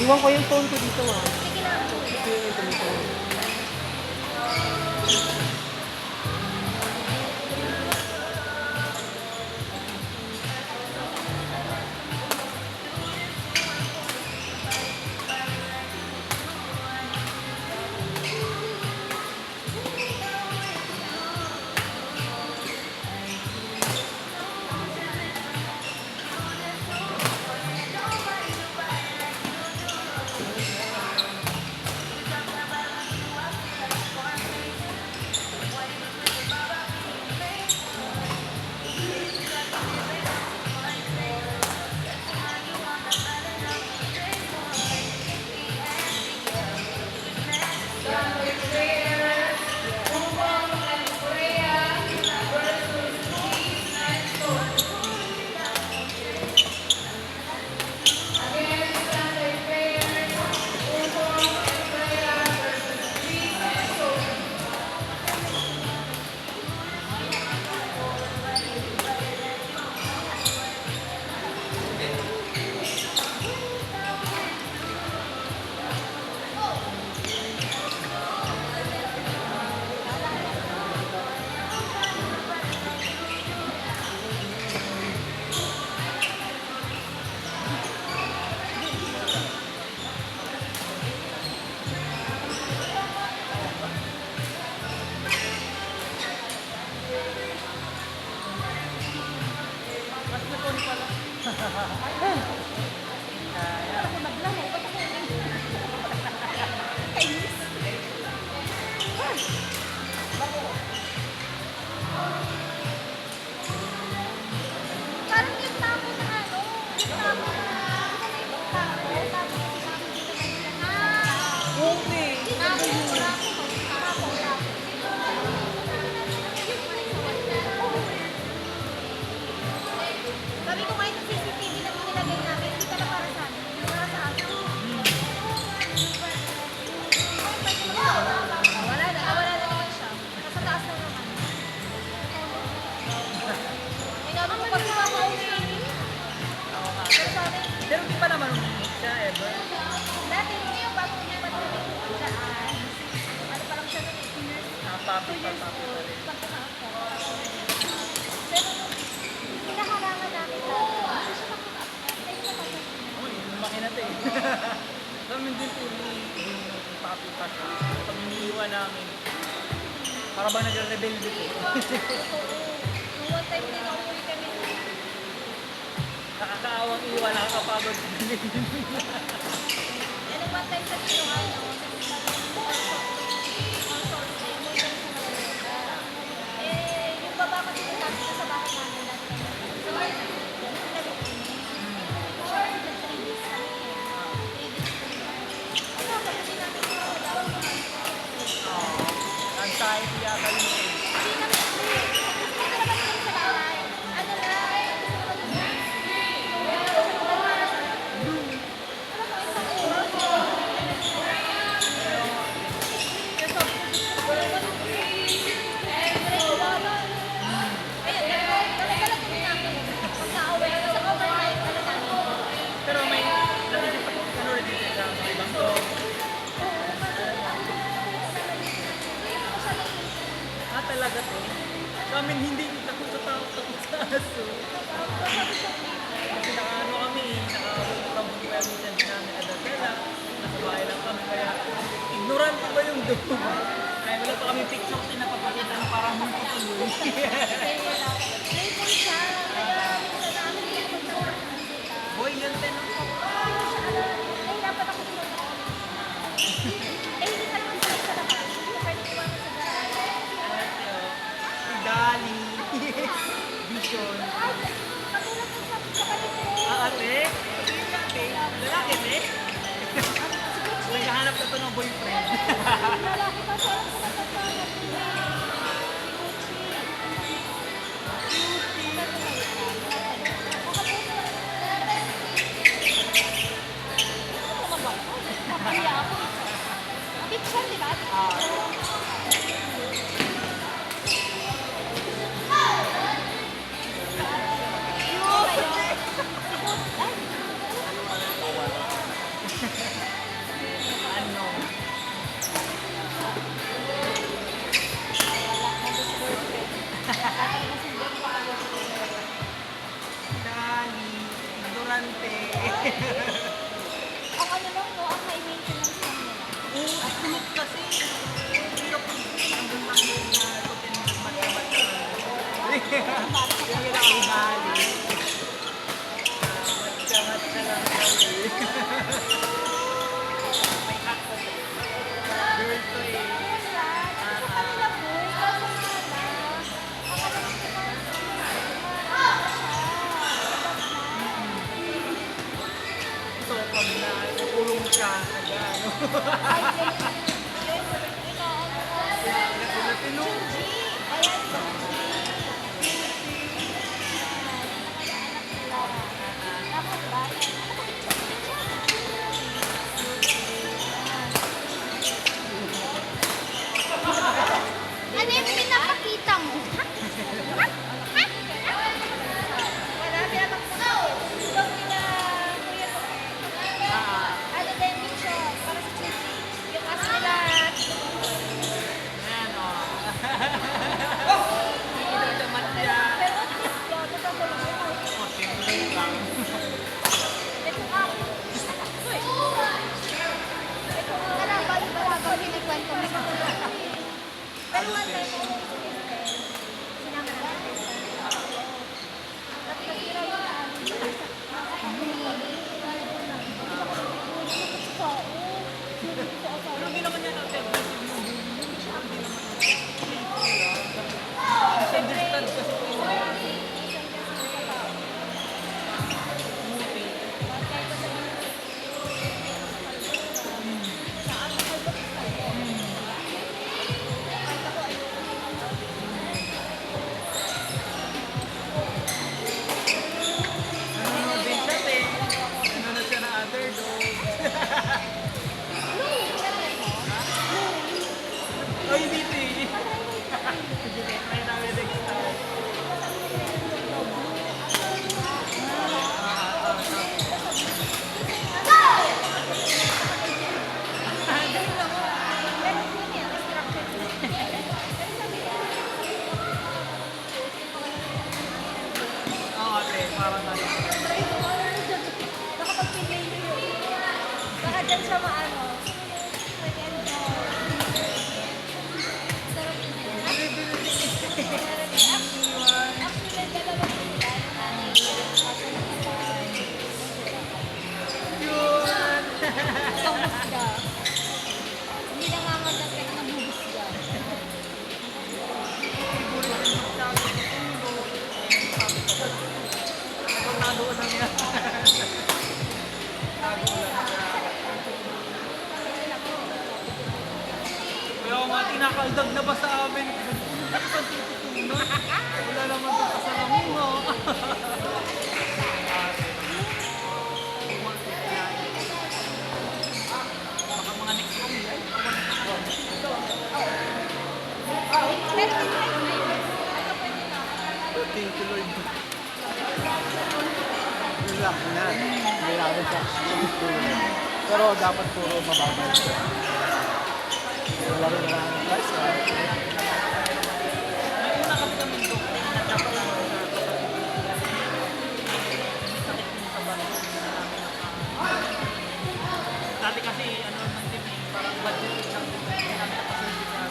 Iwan ko yung phone ko dito ah. Sige lang. Dito. Parang yung tapo na ano, yung tapo na may tapo, tapos sinabi dito na Okay. tapo. Sabi ko kahit yung CCTV na nilagay namin, hindi pala para sa amin, para sa akin. Wala na naman siya. Nasa taas na naman. Ay, nabi ko pag nakaka-uwi. Pero di pa naman umiinit siya ever. Dati hindi yung bago niya pa rin daan. Ano pa lang siya nun eh, Papi pa rin. pagkaka ako. Pero nung hinaharangan namin dati, hindi siya makaka-update. Ay, nakaka-update. Uy, lumaki na to eh. Kami din po yung papi pa siya. Pag iniiwan namin, para ba nag-rebelde po? Nung one time din ako uwi kami. Nakakaawang iwan, nakakapagod. Eh, nung one time kami yung ano, yung baba kasi yung dati na sa bahay namin dati kami. Sa bahay namin, nilagay kami. Short na 3 days kami eh. 3 days kami. Ano, kasi namin yung daw. Anxiety yata yun eh. Hindi namin hindi. Gusto ko naman kami sa bahay. Ano na, gusto ko naman Pero may naisip pa ano rin dito sa mga ibang to. Talaga to. Sa amin hindi takot sa tao, takot sa aso. Kasi nakaano kami, nakabukabong pa yung minsan namin adadala. Nasa bahay lang kami, kaya ignorant ba yung dog? Kaya wala pa kami picture pinapapakita na parang multo tuloy. Boy, yan din ang Dali, Vision. Ate? Lalaki, te? Naghahanap ka to ng boyfriend. Picture, di ba? Ang ano lang, no, ang high maintenance lang nila. Oo, at kulot kasi. Hirap ang ganda mo na tutin magmat-mat ka. Yung kinakabali. Matkamat ka lang kami. May hakot. Girl to eh. Sa kanila, boy, kaso nga lang, ang alam ko So, pag nakulong siya, ano. Tinong. Ano yung pinapakita mo? Wala, pinapakita mo. Yung nila, kuya ko. Ano din, picture, para sa Chuchi. Yung aso nila, Ayan, o. Hindi naman siya. pero ito sa dalawa. O, simple lang. Ito ako. Ito ako. Ano, bago kinikwento mo sa pero one time, ano yung sinama namin. Tapos nasira yung Pero hindi naman yan aggressive yung bully yun. Hindi naman. Misunderstand kasi po yun. Muti. Nanonood din siya, te. Nanonood siya na other dog. Ay, hindi, te. Sige, try namin next time. Oo, te. Parang ano. Baka dyan siya maano. Hindi nangangagat kahit nabubusga. Kaya nga, tinakaldag na ba sa amin? Ano ba tututunan? Wala naman ito pa sa lamungo. Baka mga next room yan. Pero kung ano pwede na? Thank you, Lord. Yun lang, na. Kailangan sa gusto. Pero dapat puro mababa. Wala rin na ang price. May una kasi kami doktor na dapat lang sa sakit mo sa balat. Dati kasi ano ng team eh, parang budget lang din namin nakasurvive na.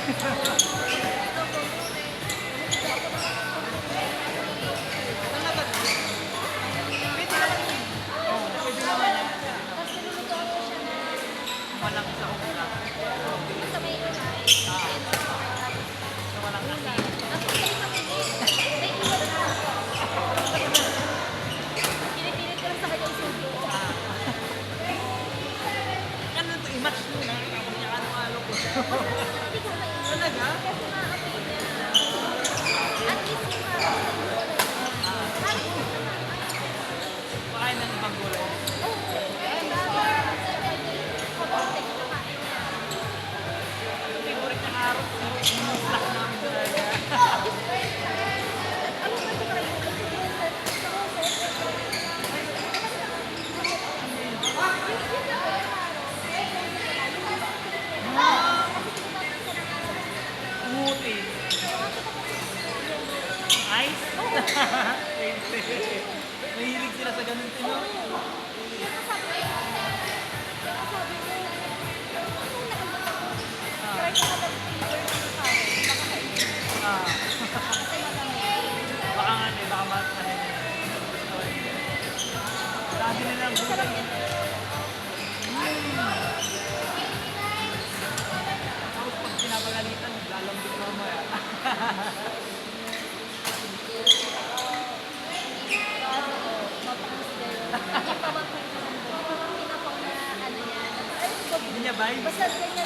Talaga. Pwede naman yun. Oo, pwede naman yan. Tapos nilulutuan ko siya na Walang isa ko lang. basta may unay. So, walang asin. Tapos may pamili. May iwan na. Pinipilit ko lang sa kanya isundo. Ano to, i-match nyo na. Tapos niya ano-ano ko. Hindi ko mainit. Talaga? Kasi maamoy niya. At least yung maamoy ng gulay niya. Kahit Pakain ng ibang gulay. Favorite na carrot. Snack namin talaga. Umuti. Ice? Mahilig sila sa ganun din, no? Ah. Baka nga, eh, baka matahin nila. Sabi nila ang gulay. Tapos pag pinapagalitan, lalambot mamaya. Hindi Hindi niya ba? Basta ganyan